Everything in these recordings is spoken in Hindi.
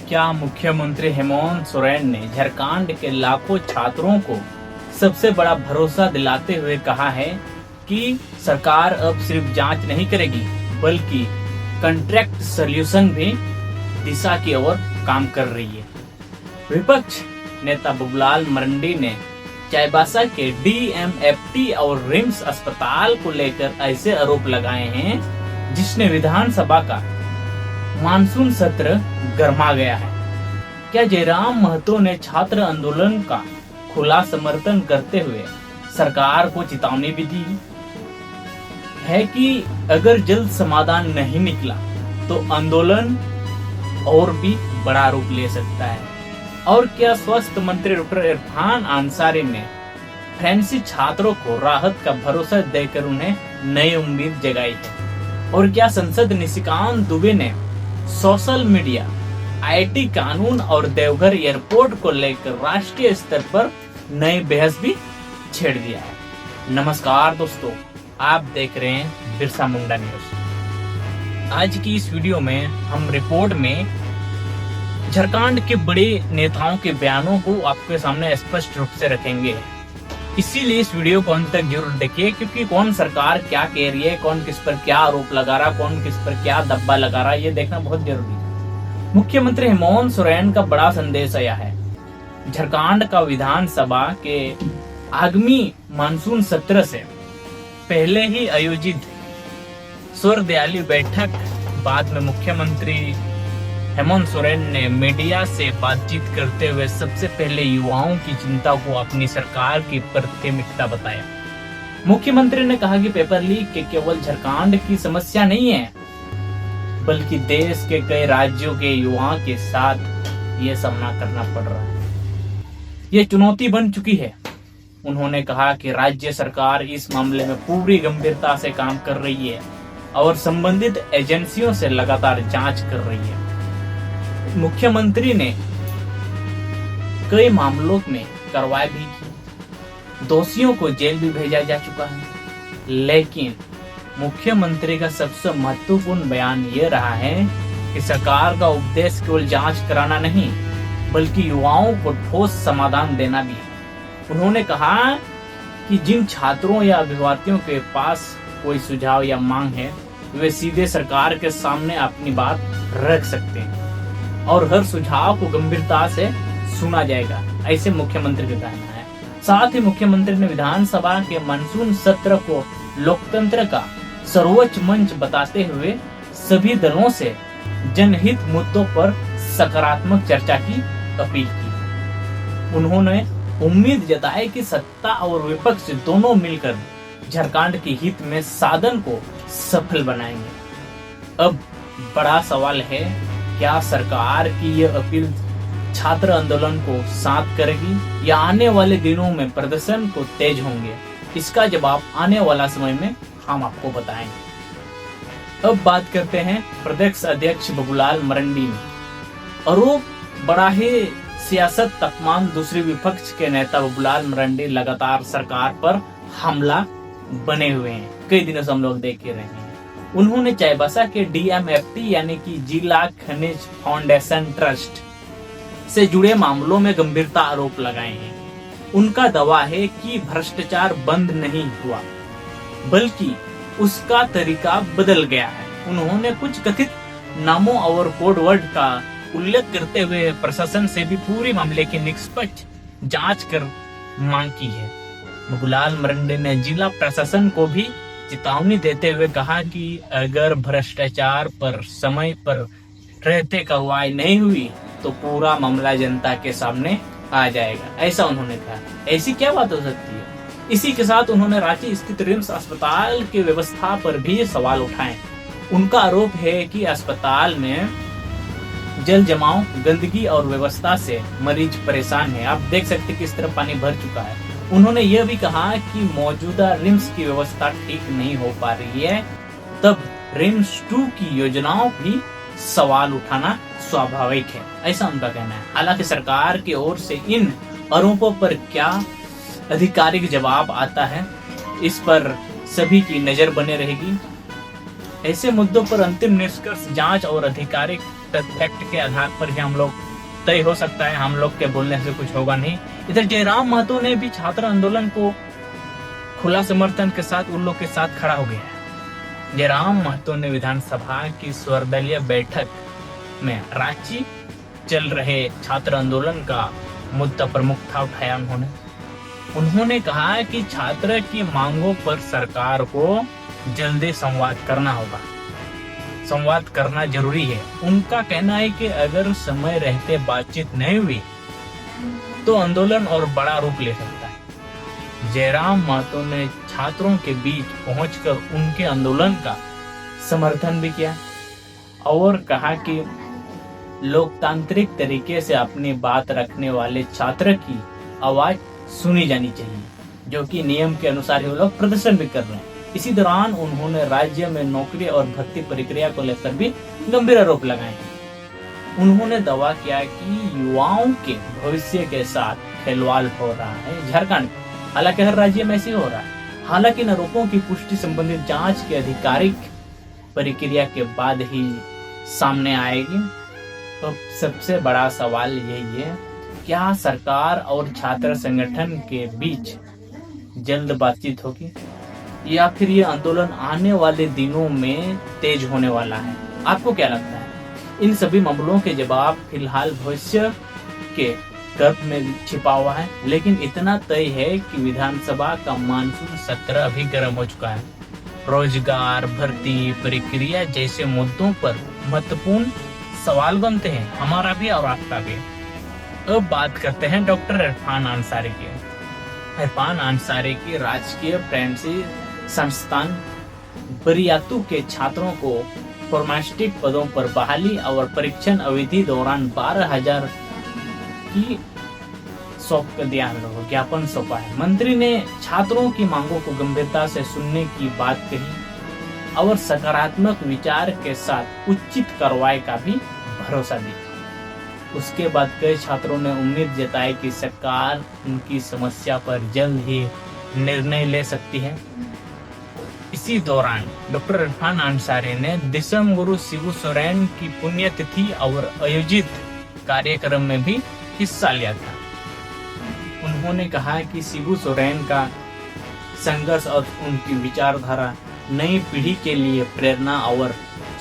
क्या मुख्यमंत्री हेमंत सोरेन ने झारखंड के लाखों छात्रों को सबसे बड़ा भरोसा दिलाते हुए कहा है कि सरकार अब सिर्फ जांच नहीं करेगी बल्कि कॉन्ट्रैक्ट सॉल्यूशन भी दिशा की ओर काम कर रही है। विपक्ष नेता बबूलाल मरंडी ने चाईबासा के डीएमएफटी और रिम्स अस्पताल को लेकर ऐसे आरोप लगाए हैं जिसने विधानसभा का मानसून सत्र गर्मा गया है। क्या जयराम महतो ने छात्र आंदोलन का खुला समर्थन करते हुए सरकार को चेतावनी भी दी है कि अगर जल्द समाधान नहीं निकला तो आंदोलन और भी बड़ा रूप ले सकता है? और क्या स्वास्थ्य मंत्री डॉक्टर इरफान अंसारी ने फ्रांसीसी छात्रों को राहत का भरोसा देकर उन्हें नई उम्मीद जगाई है? और क्या संसद निशिकांत दुबे ने सोशल मीडिया, आईटी कानून और देवघर एयरपोर्ट को लेकर राष्ट्रीय स्तर पर नई बहस भी छेड़ दिया है? नमस्कार दोस्तों, आप देख रहे हैं बिरसा मुंडा न्यूज। आज की इस वीडियो में हम रिपोर्ट में झारखंड के बड़े नेताओं के बयानों को आपके सामने स्पष्ट रूप से रखेंगे। इसीलिए इस वीडियो को अंत तक जरूर देखिए, क्योंकि कौन सरकार क्या कह रही है, कौन किस पर क्या आरोप लगा रहा, कौन किस पर क्या दब्बा लगा रहा, ये देखना बहुत जरूरी है। मुख्यमंत्री हेमंत सोरेन का बड़ा संदेश आया है। झारखंड का विधानसभा के आगामी मानसून सत्र से पहले ही आयोजित सर्वदलीय बैठक बाद में मुख्यमंत्री हेमंत सोरेन ने मीडिया से बातचीत करते हुए सबसे पहले युवाओं की चिंता को अपनी सरकार की प्राथमिकता बताया। मुख्यमंत्री ने कहा कि पेपर लीक के केवल झारखंड की समस्या नहीं है, बल्कि देश के कई राज्यों के युवाओं के साथ ये सामना करना पड़ रहा है। ये चुनौती बन चुकी है। उन्होंने कहा कि राज्य सरकार इस मामले में पूरी गंभीरता से काम कर रही है और संबंधित एजेंसियों से लगातार जांच कर रही है। मुख्यमंत्री ने कई मामलों में कार्रवाई भी की, दोषियों को जेल भी भेजा जा चुका है, लेकिन मुख्यमंत्री का सबसे महत्वपूर्ण बयान ये रहा है कि सरकार का उद्देश्य केवल जांच कराना नहीं बल्कि युवाओं को ठोस समाधान देना भी है। उन्होंने कहा कि जिन छात्रों या अभिभावकों के पास कोई सुझाव या मांग है वे सीधे सरकार के सामने अपनी बात रख सकते हैं और हर सुझाव को गंभीरता से सुना जाएगा, ऐसे मुख्यमंत्री का कहना है। साथ ही मुख्यमंत्री ने विधानसभा के मानसून सत्र को लोकतंत्र का सर्वोच्च मंच बताते हुए सभी दलों से जनहित मुद्दों पर सकारात्मक चर्चा की अपील की। उन्होंने उम्मीद जताई कि सत्ता और विपक्ष दोनों मिलकर झारखंड के हित में साधन को सफल बनाएंगे। अब बड़ा सवाल है, क्या सरकार की यह अपील छात्र आंदोलन को शांत करेगी या आने वाले दिनों में प्रदर्शन को तेज होंगे? इसका जवाब आने वाला समय में हम आपको बताएंगे। अब बात करते हैं प्रदेश अध्यक्ष बबूलाल मरंडी में। आरोप बड़ा ही सियासत तापमान। दूसरी विपक्ष के नेता बबूलाल मरंडी लगातार सरकार पर हमला बने हुए हैं, कई दिनों से हम लोग देख रहे हैं। उन्होंने चाईबासा के डीएमएफटी यानी कि जिला खनिज फाउंडेशन ट्रस्ट से जुड़े मामलों में गंभीरता आरोप लगाए हैं। उनका दावा है कि भ्रष्टाचार बंद नहीं हुआ बल्कि उसका तरीका बदल गया है। उन्होंने कुछ कथित नामों और कोड वर्ड का उल्लेख करते हुए प्रशासन से भी पूरी मामले की निष्पक्ष जांच कर मांग की है। बबूलाल मरंडी ने जिला प्रशासन को भी चेतावनी देते हुए कहा कि अगर भ्रष्टाचार पर समय पर रहते कार्रवाई नहीं हुई तो पूरा मामला जनता के सामने आ जाएगा, ऐसा उन्होंने कहा। ऐसी क्या बात हो सकती है? इसी के साथ उन्होंने रांची स्थित रिम्स अस्पताल की व्यवस्था पर भी सवाल उठाए। उनका आरोप है कि अस्पताल में जल जमाव, गंदगी और व्यवस्था से मरीज परेशान है। आप देख सकते हैं किस तरह पानी भर चुका है। उन्होंने यह भी कहा कि मौजूदा रिम्स की व्यवस्था ठीक नहीं हो पा रही है, तब रिम्स 2 की योजनाओं भी सवाल उठाना स्वाभाविक है, ऐसा उनका कहना है। हालांकि सरकार की ओर से इन आरोपों पर क्या आधिकारिक जवाब आता है, इस पर सभी की नजर बने रहेगी। ऐसे मुद्दों पर अंतिम निष्कर्ष जांच और आधिकारिक फैक्ट के आधार पर ही हम लोग तय हो सकता है, हम लोग के बोलने से कुछ होगा नहीं। इधर जयराम महतो ने भी छात्र आंदोलन को खुला समर्थन के साथ उन लोग के साथ खड़ा हो गया है। जयराम महतो ने विधानसभा की सर्वदलीय बैठक में रांची चल रहे छात्र आंदोलन का मुद्दा प्रमुखता उठाया। उन्होंने कहा कि छात्र की मांगों पर सरकार को जल्दी संवाद करना होगा, संवाद करना जरूरी है। उनका कहना है कि अगर समय रहते बातचीत नहीं हुई तो आंदोलन और बड़ा रूप ले सकता है। जयराम महतो ने छात्रों के बीच पहुंचकर उनके आंदोलन का समर्थन भी किया और कहा कि लोकतांत्रिक तरीके से अपनी बात रखने वाले छात्र की आवाज सुनी जानी चाहिए, जो कि नियम के अनुसार ही वो लोग प्रदर्शन भी कर रहे हैं। इसी दौरान उन्होंने राज्य में नौकरी और भर्ती प्रक्रिया को लेकर भी गंभीर आरोप लगाए हैं। उन्होंने दावा किया कि युवाओं के भविष्य के साथ खिलवाड़ हो रहा है झारखंड, हालांकि हर राज्य में ऐसे हो रहा है। हालांकि इन आरोपों की पुष्टि संबंधित जांच की आधिकारिक प्रक्रिया के बाद ही सामने आएगी। तो सबसे बड़ा सवाल यही है, क्या सरकार और छात्र संगठन के बीच जल्द बातचीत होगी या फिर ये आंदोलन आने वाले दिनों में तेज होने वाला है? आपको क्या लगता है? इन सभी मामलों के जवाब फिलहाल भविष्य के गर्भ में छिपा हुआ है, लेकिन इतना तय है कि विधानसभा का मानसून सत्र अभी गर्म हो चुका है। रोजगार, भर्ती प्रक्रिया जैसे मुद्दों पर महत्वपूर्ण सवाल बनते हैं, हमारा भी और आपका भी। अब बात करते हैं डॉक्टर इरफान अंसारी की। इरफान अंसारी की राजकीय प्रेमसी संस्थान बरियातू के छात्रों को फार्मास्यूटिक पदों पर बहाली और परीक्षण अवधि दौरान 12,000 की ज्ञापन सौंपा है। मंत्री ने छात्रों की मांगों को गंभीरता से सुनने की बात कही और सकारात्मक विचार के साथ उचित कार्रवाई का भी भरोसा दिया। उसके बाद कई छात्रों ने उम्मीद जताई कि सरकार उनकी समस्या पर जल्द ही निर्णय ले सकती है। इसी दौरान डॉक्टर इरफान अंसारी ने दिसम गुरु शिबू सोरेन की पुण्यतिथि और आयोजित कार्यक्रम में भी हिस्सा लिया था। उन्होंने कहा कि शिबू सोरेन का संघर्ष और उनकी विचारधारा नई पीढ़ी के लिए प्रेरणा और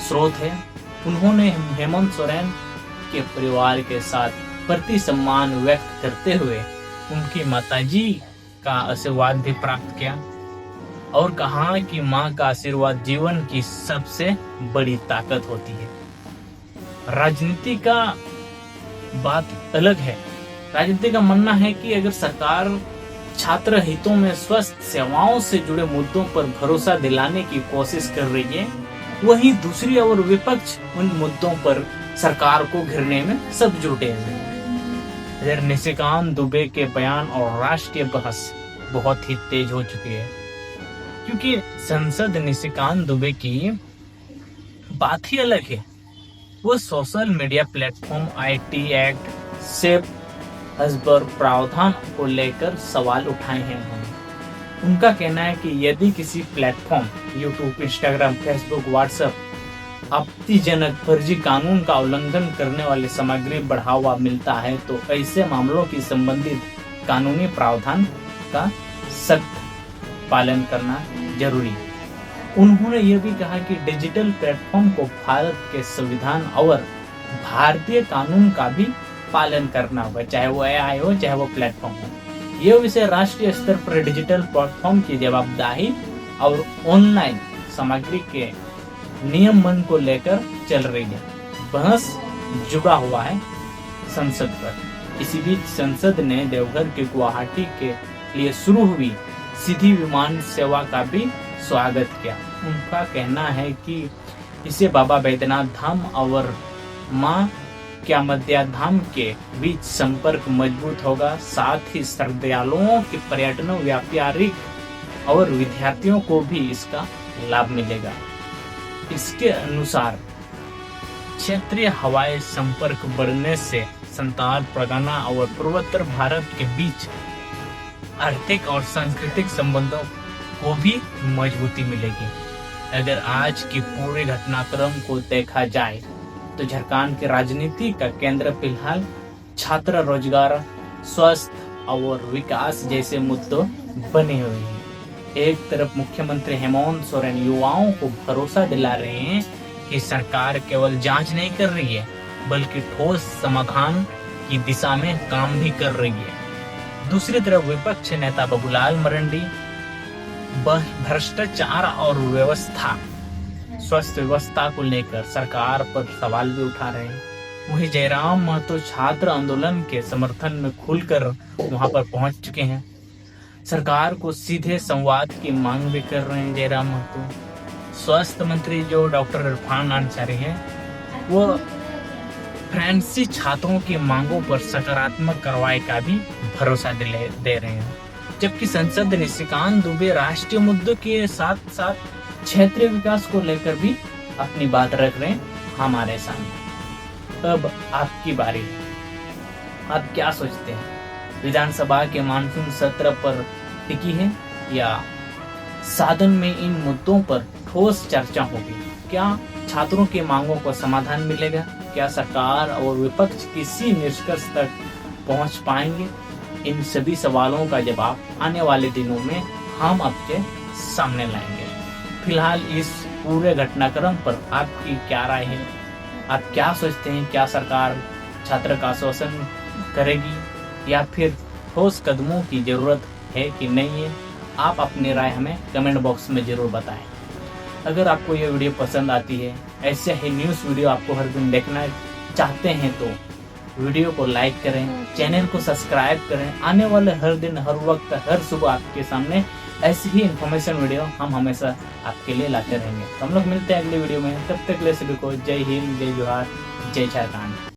स्रोत है। उन्होंने हेमंत सोरेन के परिवार के साथ प्रति सम्मान व्यक्त करते हुए उनकी माताजी का आशीर्वाद भी प्राप्त किया और कहा कि मां का आशीर्वाद जीवन की सबसे बड़ी ताकत होती है। राजनीति का बात अलग है। राजनीति का मानना है कि अगर सरकार छात्र हितों में स्वस्थ सेवाओं से जुड़े मुद्दों पर भरोसा दिलाने की कोशिश कर रही है, वहीं दूसरी ओर विपक्ष उन मुद्दों पर सरकार को घेरने में सब जुटे हैं। इधर निशिकांत दुबे के बयान और राष्ट्रीय बहस बहुत ही तेज हो चुकी है, क्योंकि संसद निशिकांत दुबे की बात ही अलग है। वो social media platform IT act safe harbour प्रावधान को लेकर सवाल उठाए हैं। उनका कहना है कि यदि किसी platform YouTube, Instagram, Facebook, WhatsApp आपत्तिजनक फर्जी कानून का उल्लंघन करने वाली सामग्री बढ़ावा मिलता है तो ऐसे मामलों की संबंधित कानूनी प्रावधान का सख्त पालन करना जरूरी है। उन्होंने यह भी कहा कि डिजिटल प्लेटफॉर्म को भारत के संविधान और भारतीय कानून का भी पालन करना होगा, चाहे वो AI हो चाहे वो प्लेटफॉर्म हो। यह विषय राष्ट्रीय स्तर पर डिजिटल प्लेटफॉर्म की जवाबदेही और ऑनलाइन सामग्री के नियमन को लेकर चल रही है। बहस जुड़ा हुआ है संसद पर। इसी बीच संसद ने देवघर के गुवाहाटी के लिए शुरू हुई सीधी विमान सेवा का भी स्वागत किया। उनका कहना है कि इससे बाबा बैद्यनाथ धाम और मां क्यामतिया धाम के बीच संपर्क मजबूत होगा। साथ ही श्रद्धालुओं के पर्यटन, व्यापारिक और विद्यार्थियों को भी इसका लाभ मिलेगा। इसके अनुसार क्षेत्रीय हवाई संपर्क बढ़ने से संताल, परगना और पूर्वोत्तर भारत के बीच आर्थिक और सांस्कृतिक संबंधों को भी मजबूती मिलेगी। अगर आज की पूरे घटनाक्रम को देखा जाए तो झारखंड की राजनीति का केंद्र फिलहाल छात्र रोजगार, स्वास्थ्य और विकास जैसे मुद्दों बने हुए हैं। एक तरफ मुख्यमंत्री हेमंत सोरेन युवाओं को भरोसा दिला रहे हैं कि सरकार केवल जांच नहीं कर रही है बल्कि ठोस समाधान की दिशा में काम भी कर रही है। दूसरी तरफ विपक्ष नेता बाबूलाल मरांडी भ्रष्टाचार और स्वास्थ्य व्यवस्था को लेकर सरकार पर सवाल भी उठा रहे हैं। वहीं जयराम महतो छात्र आंदोलन के समर्थन में खुलकर वहां पर पहुंच चुके हैं। सरकार को सीधे संवाद की मांग भी कर रहे हैं जयराम महतो। स्वास्थ्य मंत्री जो डॉक्टर इरफान अंसारी हैं, वो फ्रांसीसी छात्रों की मांगों पर सकारात्मक कार्रवाई का भी भरोसा दे रहे हैं। जबकि संसद निशिकांत दुबे राष्ट्रीय मुद्दों के साथ साथ क्षेत्रीय विकास को लेकर भी अपनी बात रख रहे हैं हमारे सामने। अब आपकी बारी, आप क्या सोचते हैं? विधानसभा के मानसून सत्र पर टिकी है या सदन में इन मुद्दों पर ठोस चर्चा होगी? क्या छात्रों की मांगों को समाधान मिलेगा? क्या सरकार और विपक्ष किसी निष्कर्ष तक पहुंच पाएंगे? इन सभी सवालों का जवाब आने वाले दिनों में हम आपके सामने लाएंगे। फिलहाल इस पूरे घटनाक्रम पर आपकी क्या राय है? आप क्या सोचते हैं? क्या सरकार छात्र का शोषण करेगी या फिर ठोस कदमों की जरूरत है कि नहीं है? आप अपनी राय हमें कमेंट बॉक्स में जरूर बताएं। अगर आपको यह वीडियो पसंद आती है, ऐसे ही न्यूज़ वीडियो आपको हर दिन देखना चाहते हैं तो वीडियो को लाइक करें, चैनल को सब्सक्राइब करें। आने वाले हर दिन, हर वक्त, हर सुबह आपके सामने ऐसी ही इन्फॉर्मेशन वीडियो हम हमेशा आपके लिए लाते रहेंगे। हम लोग मिलते हैं अगले वीडियो में। तब तक के लिए सभी को जय हिंद, जय जोहार, जय झारखंड।